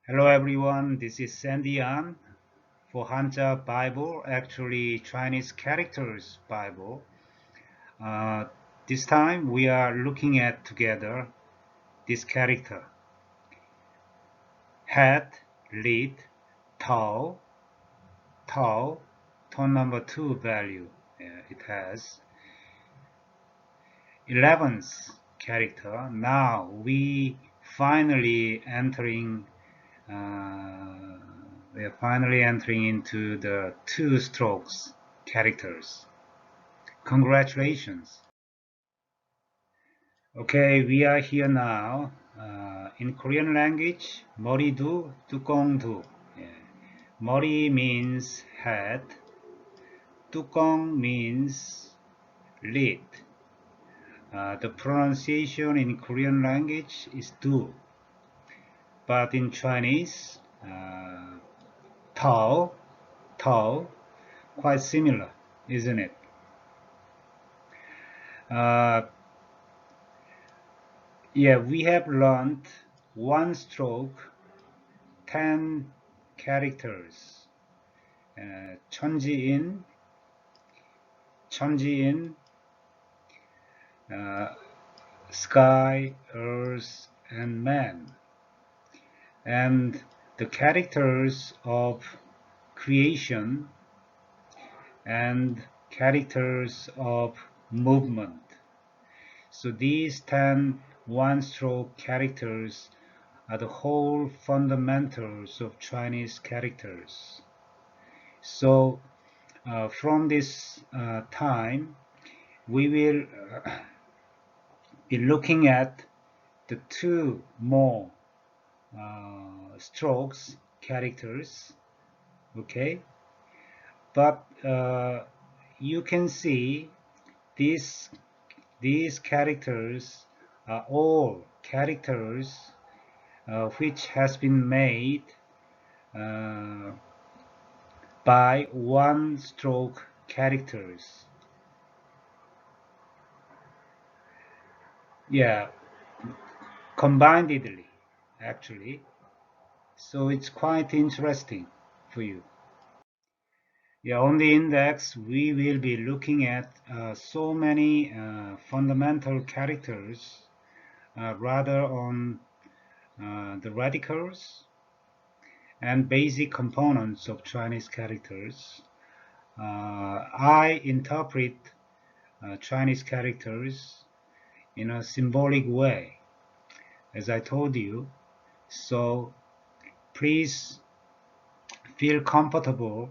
Hello everyone, this is Sandian for Hanja Bible, actually Chinese characters Bible. Uh, this time we are looking at together this character. Head, lead, tall, tall, tone number 2 value. It has 11th character. Now uh, we are finally entering into the two strokes characters. Congratulations. Okay, we are here now. In Korean language, 머리도 뚜껑도. Yeah. 머리 means head. 뚜껑 means lid. The pronunciation in Korean language is 두, but in Chinese, tao, tao, quite similar, isn't it? Uh, yeah, we have learned one stroke, 10 characters. 천지인, 천지인, sky, earth, and man. And the characters of creation and characters of movement. So these 10 one-stroke characters are the whole fundamentals of Chinese characters. So from this time, we will be looking at the two more strokes characters, okay? But you can see these characters are all characters which has been made by one stroke characters. Yeah, combinedly actually. So it's quite interesting for you. Yeah, on the index we will be looking at so many fundamental characters rather on the radicals and basic components of Chinese characters. I interpret Chinese characters in a symbolic way, as I told you. So please feel comfortable.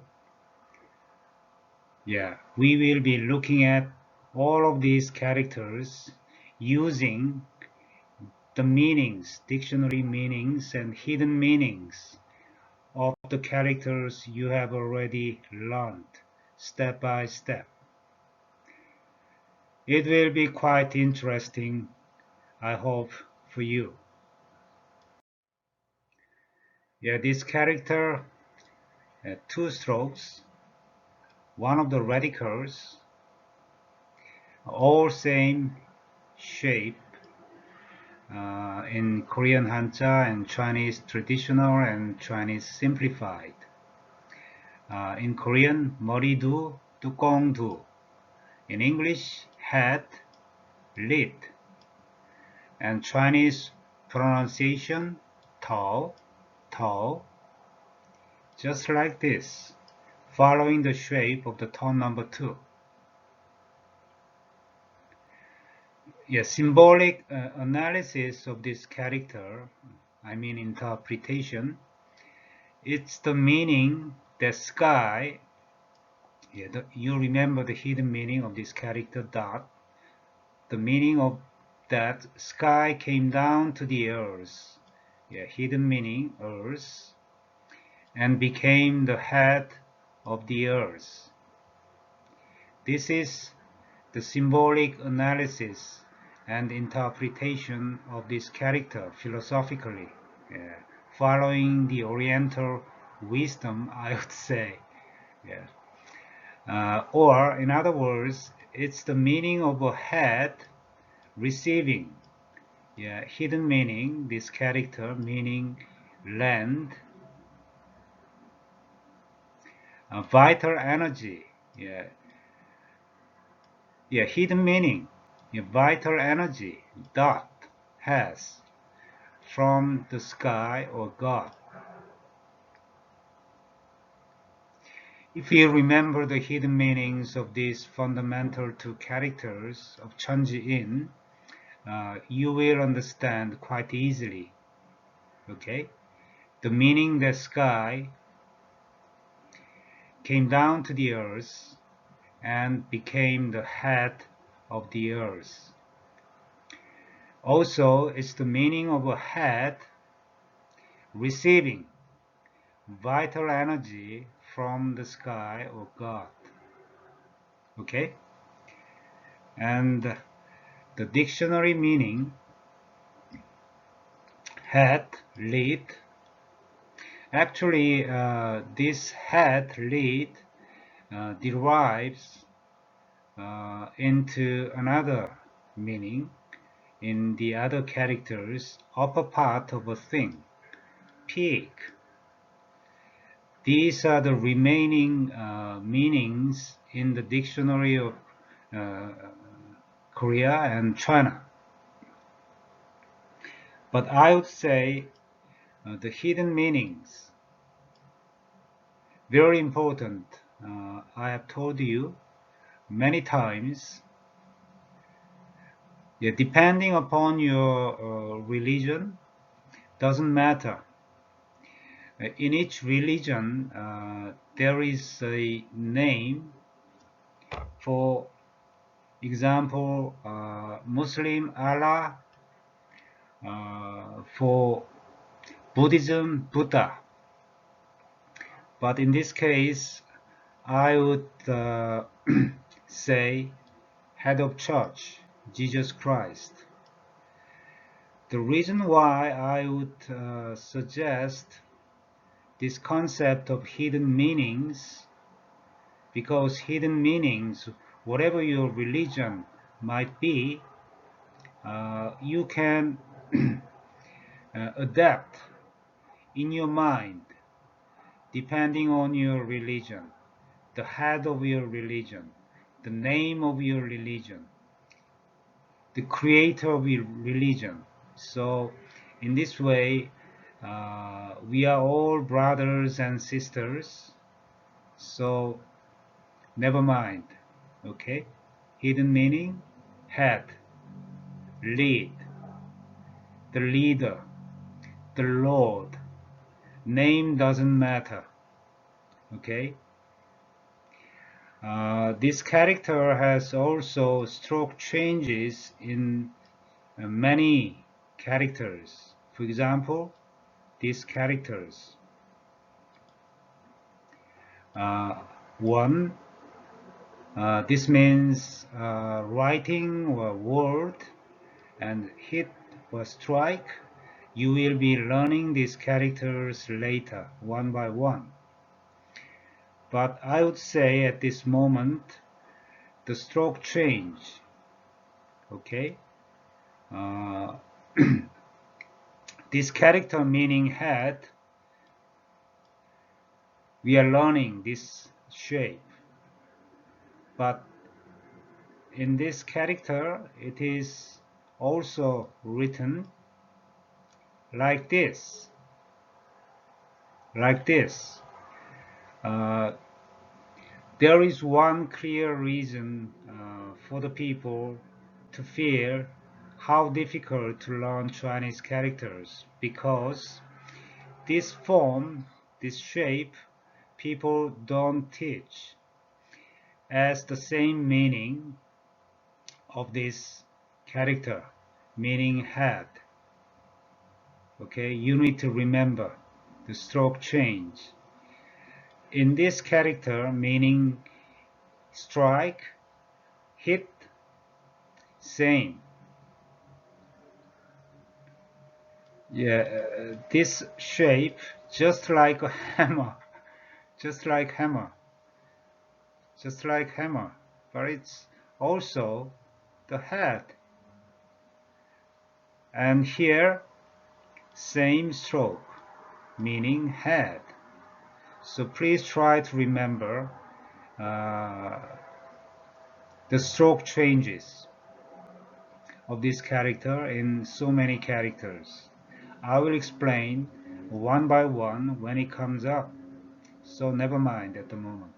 Yeah, we will be looking at all of these characters using the meanings, dictionary meanings and hidden meanings of the characters you have already learned step by step. It will be quite interesting, I hope, for you. Yeah, this character, two strokes, one of the radicals, all same shape in Korean Hanja and Chinese traditional and Chinese simplified. In Korean, 머리도, 뚜껑도. In English, head, lid. And Chinese pronunciation, tall, tall. Just like this, following the shape of the tone number 2. Yeah, symbolic analysis of this character, I mean interpretation, it's the meaning that sky, yeah, you remember the hidden meaning of this character dot, the meaning of that sky came down to the earth, yeah, hidden meaning, earth, and became the head of the earth. This is the symbolic analysis and interpretation of this character philosophically, following the Oriental wisdom, I would say. Yeah. Or, in other words, it's the meaning of a head receiving, hidden meaning, this character meaning land, vital energy, hidden meaning, vital energy, dot, has, from the sky or God. If you remember the hidden meanings of these fundamental two characters of Kanji, you will understand quite easily. Okay, the meaning that sky came down to the earth and became the head of the earth. Also, it's the meaning of a head receiving vital energy from the sky or God. Okay, and the dictionary meaning, head, lead. Actually, this head, lead, derives into another meaning in the other characters, upper part of a thing, peak. These are the remaining meanings in the dictionary of Korea and China. But I would say the hidden meanings, very important. I have told you many times, depending upon your religion, doesn't matter. In each religion, there is a name. For example, Muslim, Allah, for Buddhism, Buddha. But in this case, I would say head of church, Jesus Christ. The reason why I would suggest this concept of hidden meanings, because hidden meanings, whatever your religion might be, you can adapt in your mind depending on your religion, the head of your religion, the name of your religion, the creator of your religion. So in this way, we are all brothers and sisters, so never mind. Okay, hidden meaning, head, lead, the leader, the Lord. Name doesn't matter. Okay, this character has also stroke changes in many characters. For example, these characters. One, this means writing or word, and hit or strike. You will be learning these characters later, one by one. But I would say at this moment, the stroke change, okay? This character meaning head, we are learning this shape. But in this character, it is also written like this. Like this. There is one clear reason for the people to feel how difficult to learn Chinese characters, because this form, this shape, people don't teach as the same meaning of this character, meaning head. Okay, you need to remember the stroke change. In this character, meaning strike, hit, same. This shape, just like a hammer, just like hammer, just like hammer, but it's also the head. And here, same stroke. meaning head. So please try to remember the stroke changes of this character in so many characters. I will explain one by one when it comes up, so never mind at the moment.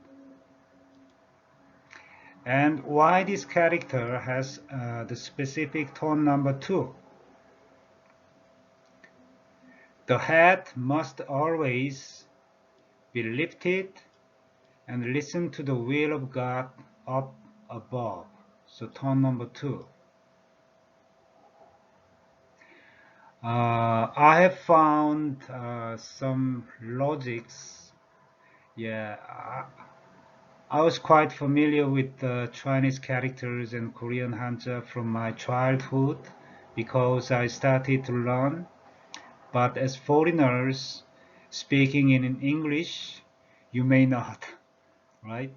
And why this character has the specific tone number 2. The head must always be lifted and listen to the will of God up above. So tone number 2. I have found some logics. Yeah, I was quite familiar with the Chinese characters and Korean Hanja from my childhood because I started to learn. But as foreigners speaking in English, you may not, right?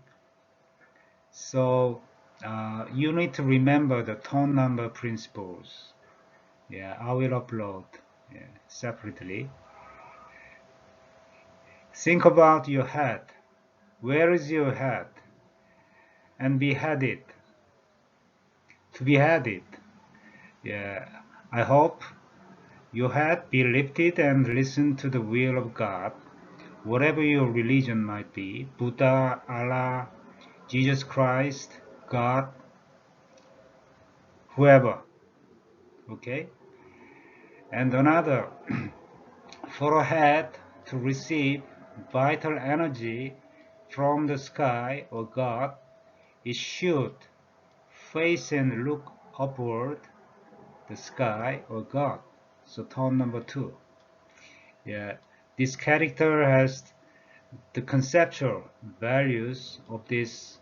So you need to remember the tone number principles. Yeah, I will upload separately. Think about your head. Where is your head? And behead it. To behead it. Yeah, I hope your head be lifted and listen to the will of God, whatever your religion might be, Buddha, Allah, Jesus Christ, God, whoever. Okay? And another, for a head to receive vital energy from the sky or God, it should face and look upward, the sky or God. So tone number 2. Yeah, this character has the conceptual values of this,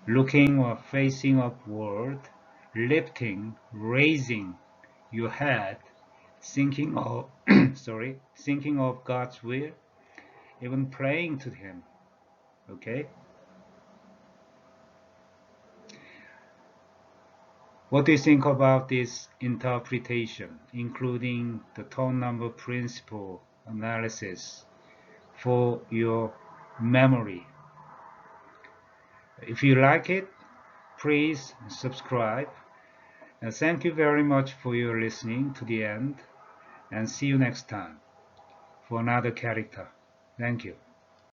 looking or facing upward, lifting, raising your head, thinking of thinking of God's will, even praying to Him. Okay? What do you think about this interpretation, including the tone number principle analysis for your memory? If you like it, please subscribe. And thank you very much for your listening to the end, and see you next time for another character. Thank you.